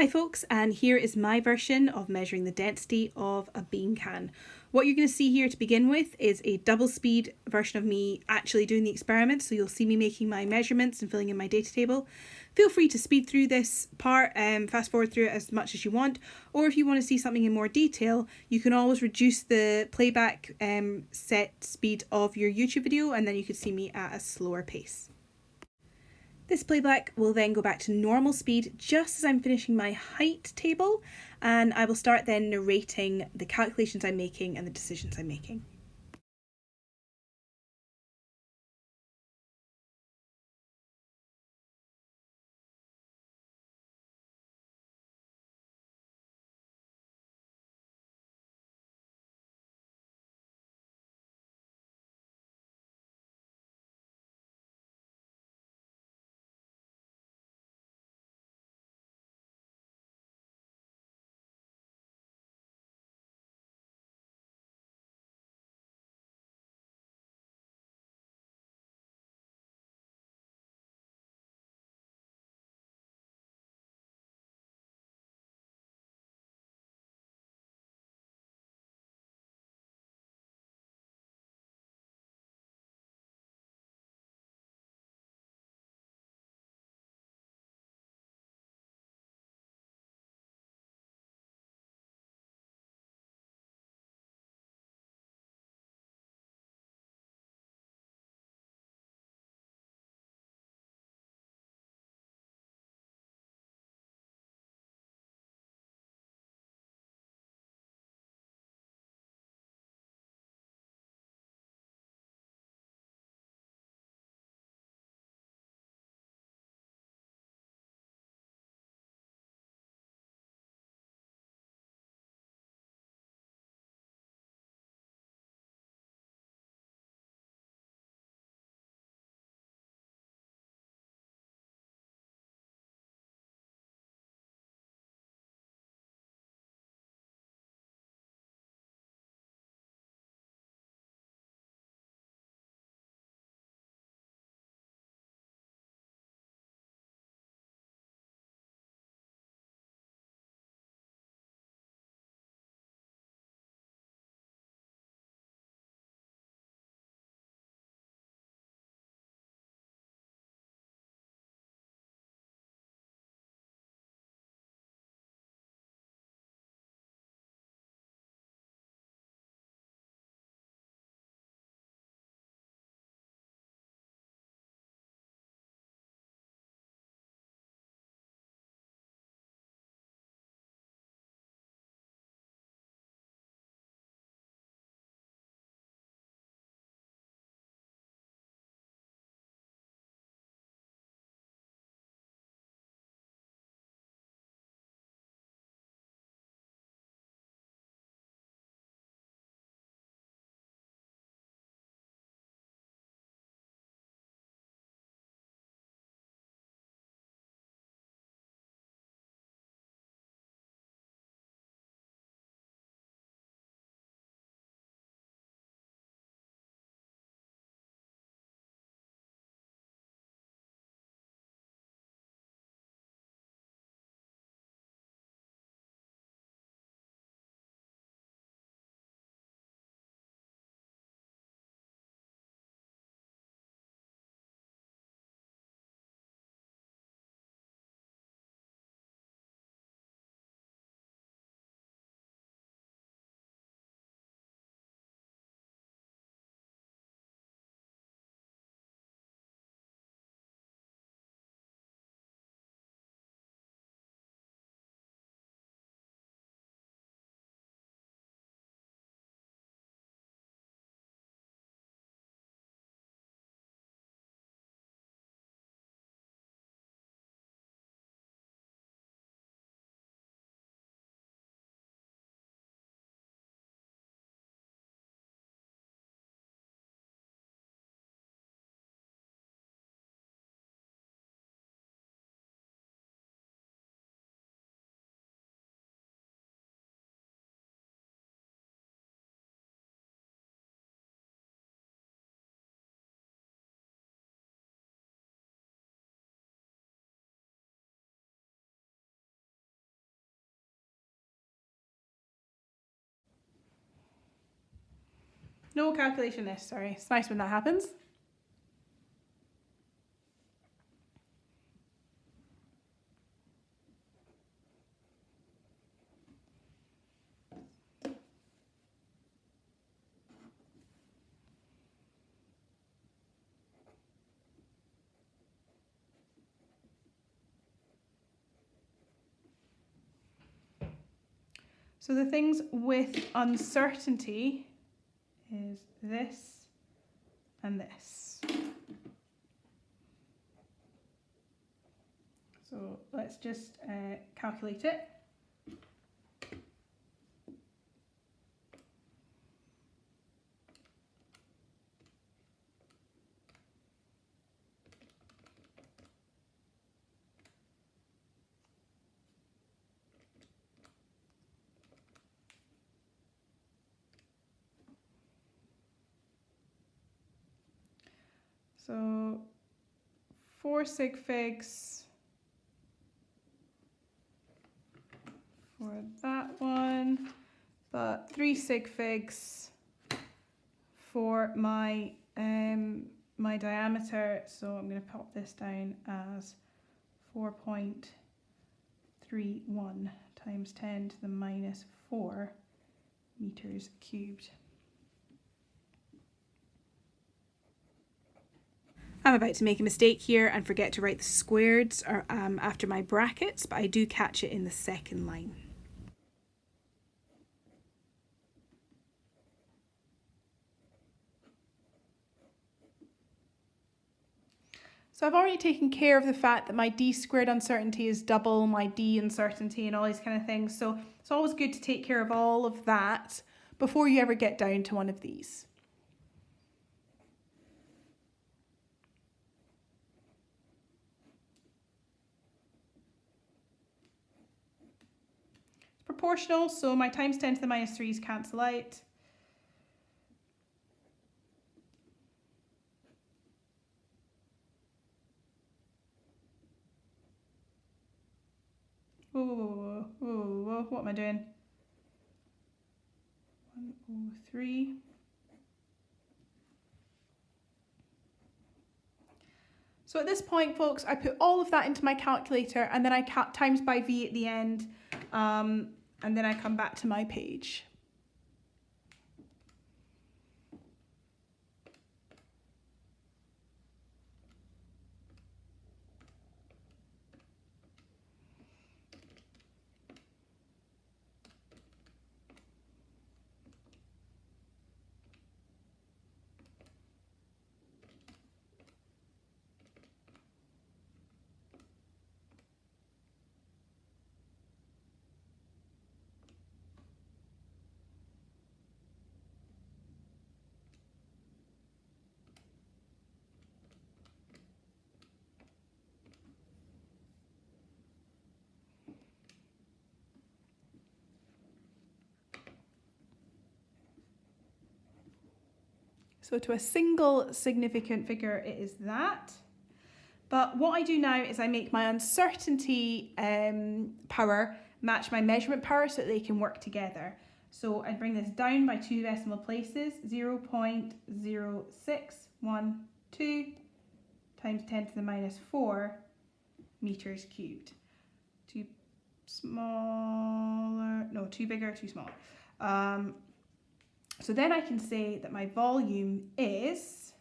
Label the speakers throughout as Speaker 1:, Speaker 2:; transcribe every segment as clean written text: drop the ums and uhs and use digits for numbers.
Speaker 1: Hi folks, and here is my version of measuring the density of a bean can. What you're going to see here to begin with is a double speed version of me actually doing the experiment, so you'll see me making my measurements and filling in my data table. Feel free to speed through this part and fast forward through it as much as you want, or if you want to see something in more detail, you can always reduce the playback set speed of your YouTube video, and then you can see me at a slower pace. This playback will then go back to normal speed just as I'm finishing my height table, and I will start then narrating the calculations I'm making and the decisions I'm making. No calculation necessary. It's nice when that happens. So the things with uncertainty is this and this. So let's just calculate it. So 4 sig figs for that one, but 3 sig figs for my my diameter. So I'm going to pop this down as 4.31 times 10 to the minus 4 meters cubed. I'm about to make a mistake here and forget to write the squareds after my brackets, but I do catch it in the second line. So I've already taken care of the fact that my d squared uncertainty is double my d uncertainty and all these kind of things. So it's always good to take care of all of that before you ever get down to one of these. Proportional, so my times 10 to the minus 3's cancel out. Whoa, what am I doing? 103. So at this point, folks, I put all of that into my calculator and then I times by v at the end, and then I come back to my page. So to a single significant figure, it is that. But what I do now is I make my uncertainty power match my measurement power so that they can work together. So I bring this down by 2 decimal places, 0.0612 times 10 to the minus 4 meters cubed. Too smaller, no, too bigger, too small. So then I can say that my volume is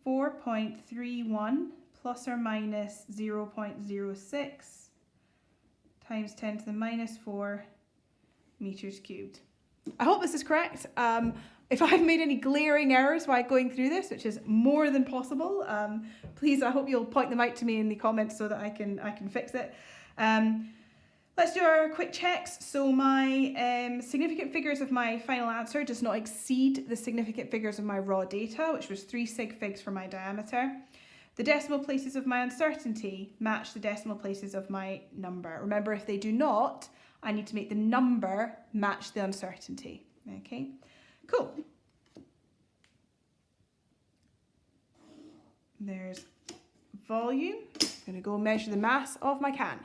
Speaker 1: 4.31 plus or minus 0.06 times 10 to the minus 4 meters cubed. I hope this is correct. If I've made any glaring errors while going through this, which is more than possible, please, I hope you'll point them out to me in the comments so that I can fix it. Let's do our quick checks. So my significant figures of my final answer does not exceed the significant figures of my raw data, which was 3 sig figs for my diameter. The decimal places of my uncertainty match the decimal places of my number. Remember, if they do not, I need to make the number match the uncertainty. Okay, cool. There's volume. I'm going to go measure the mass of my can.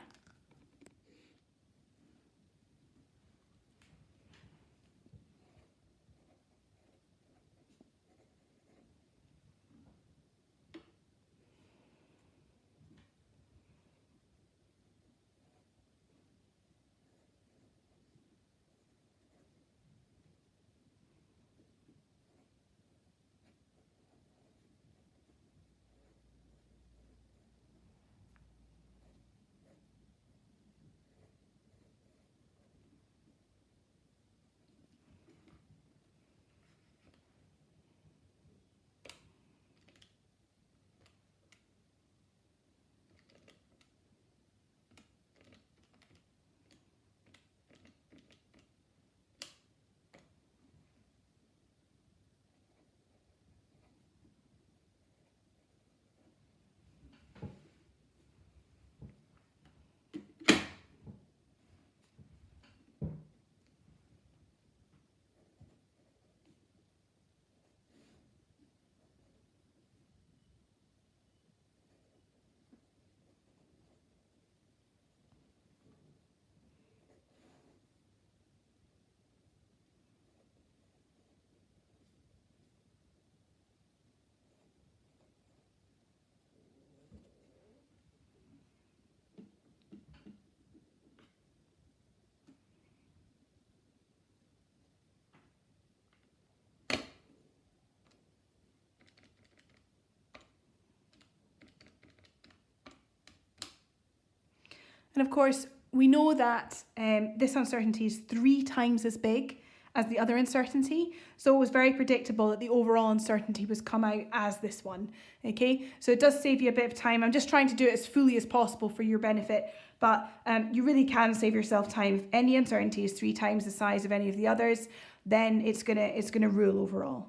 Speaker 1: And of course, we know that this uncertainty is 3 times as big as the other uncertainty. So it was very predictable that the overall uncertainty was come out as this one. Okay, so it does save you a bit of time. I'm just trying to do it as fully as possible for your benefit, but you really can save yourself time. If any uncertainty is 3 times the size of any of the others, then it's gonna rule overall.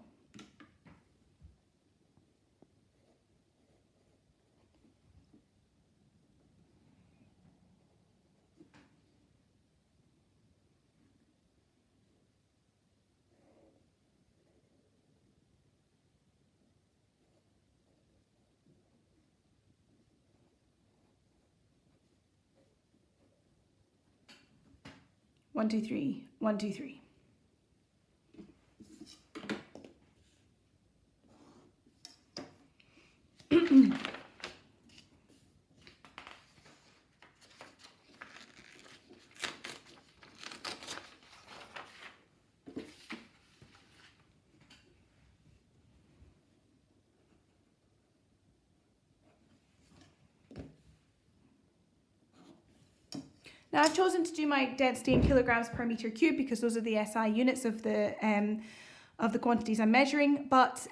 Speaker 1: One, two, three. 1, 2, 3. Now I've chosen to do my density in kilograms per meter cube because those are the SI units of the quantities I'm measuring. But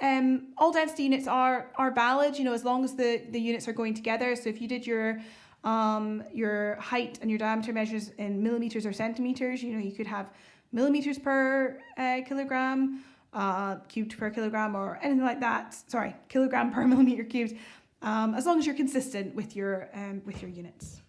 Speaker 1: all density units are valid, you know, as long as the units are going together. So if you did your height and your diameter measures in millimeters or centimeters, you know, you could have millimeters per kilogram, cubed per kilogram, or anything like that. Sorry, kilogram per millimeter cubed. As long as you're consistent with your units.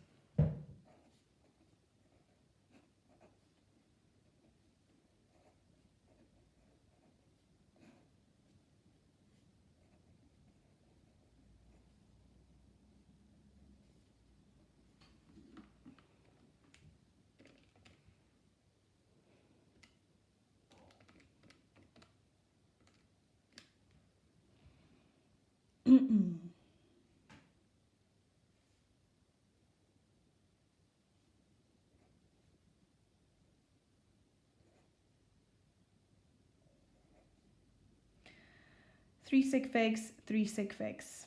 Speaker 1: Three sig figs, 3 sig figs.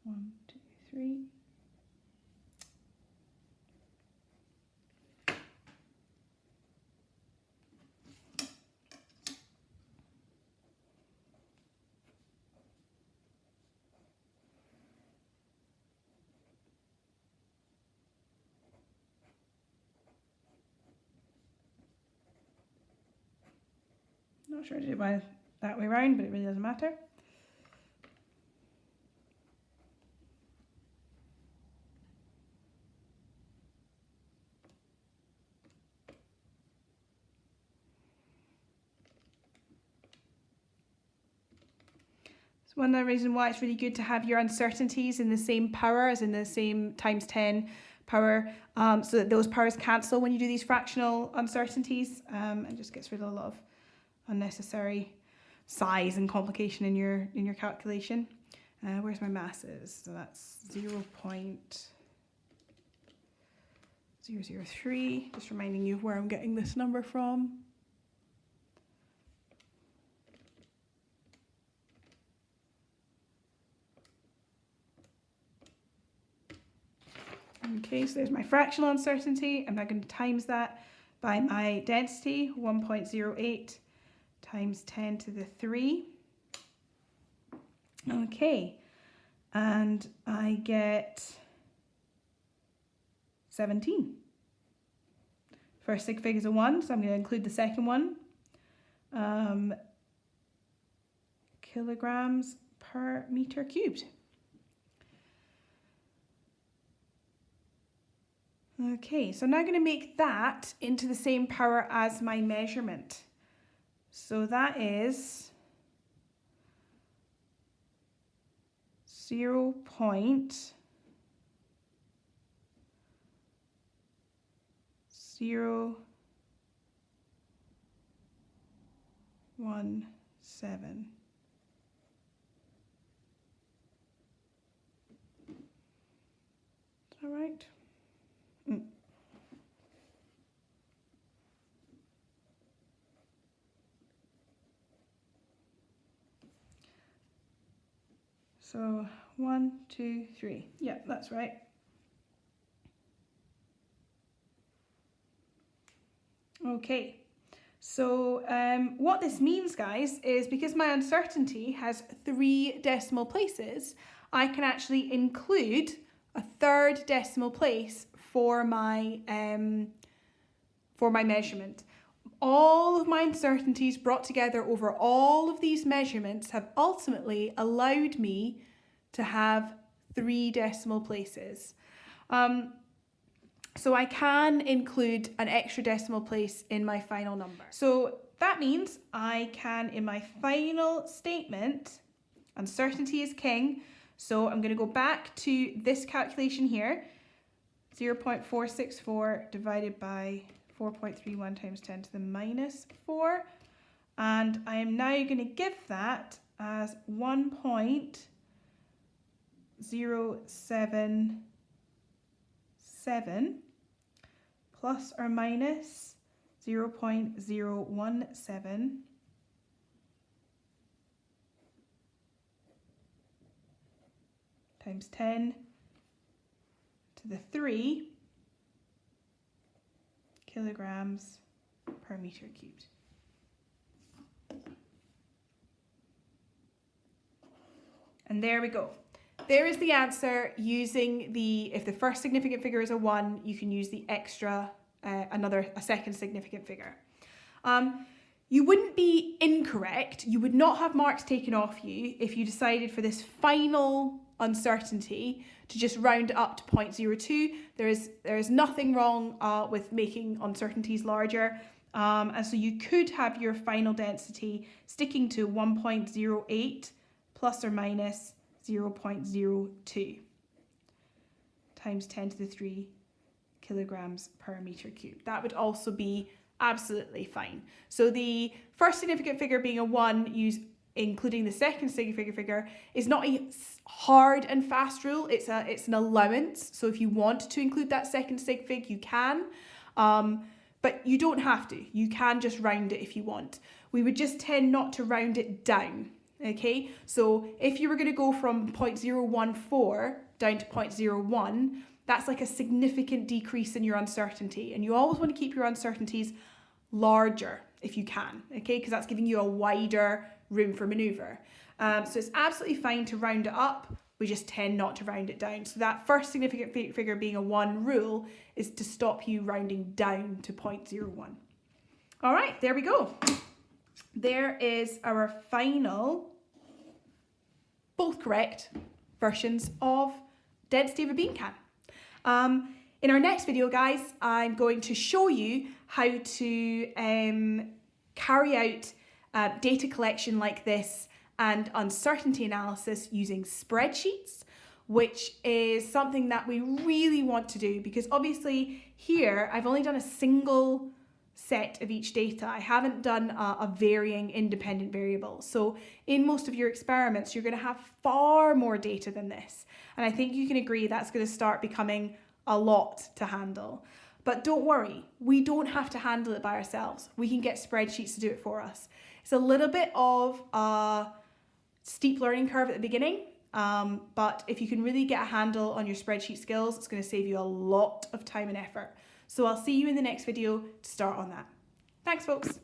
Speaker 1: One, two, three. Not sure I did it by that way around, but it really doesn't matter. So one of the reasons why it's really good to have your uncertainties in the same power, as in the same times 10 power, so that those powers cancel when you do these fractional uncertainties, and just gets rid of a lot of unnecessary size and complication in your calculation. Where's my masses? So that's 0.003. Just reminding you where I'm getting this number from. Okay, so there's my fractional uncertainty. I'm now going to times that by my density, 1.08 times 10 to the 3. Okay, and I get 17. First sig fig is a 1, so I'm going to include the second one. Kilograms per meter cubed. Okay, so I'm now going to make that into the same power as my measurement. So that is 0.017. Is that right? So 1, 2, 3. Yeah, that's right. Okay. So what this means, guys, is because my uncertainty has 3 decimal places, I can actually include a 3rd decimal place for my measurement. All of my uncertainties brought together over all of these measurements have ultimately allowed me to have 3 decimal places. So I can include an extra decimal place in my final number. So that means I can, in my final statement, uncertainty is king. So I'm going to go back to this calculation here. 0.464 divided by 4.31 times 10 to the minus 4. And I am now going to give that as 1.077 plus or minus 0.017 times 10 to the 3 kilograms per meter cubed. And there we go. There is the answer using if the first significant figure is a 1, you can use the extra, a second significant figure. You wouldn't be incorrect. You would not have marks taken off you if you decided for this final uncertainty to just round it up to 0.02. There is nothing wrong with making uncertainties larger. And so you could have your final density sticking to 1.08 plus or minus 0.02 times 10 to the 3 kilograms per meter cubed. That would also be absolutely fine. So the first significant figure being a 1, including the second significant figure, is not a hard and fast rule. It's an allowance. So if you want to include that second sig fig, you can. But you don't have to. You can just round it if you want. We would just tend not to round it down. Okay, so if you were going to go from 0.014 down to 0.01, that's like a significant decrease in your uncertainty. And you always want to keep your uncertainties larger if you can, okay, because that's giving you a wider room for maneuver. So it's absolutely fine to round it up. We just tend not to round it down. So that first significant figure being a 1 rule is to stop you rounding down to 0.01. All right, there we go. There is our final, both correct, versions of density of a bean can. In our next video, guys, I'm going to show you how to carry out data collection like this and uncertainty analysis using spreadsheets, which is something that we really want to do because obviously here I've only done a single set of each data. I haven't done a varying independent variable. So in most of your experiments, you're going to have far more data than this. And I think you can agree that's going to start becoming a lot to handle. But don't worry, we don't have to handle it by ourselves. We can get spreadsheets to do it for us. It's a little bit of a steep learning curve at the beginning, but if you can really get a handle on your spreadsheet skills, it's going to save you a lot of time and effort. So I'll see you in the next video to start on that. Thanks, folks.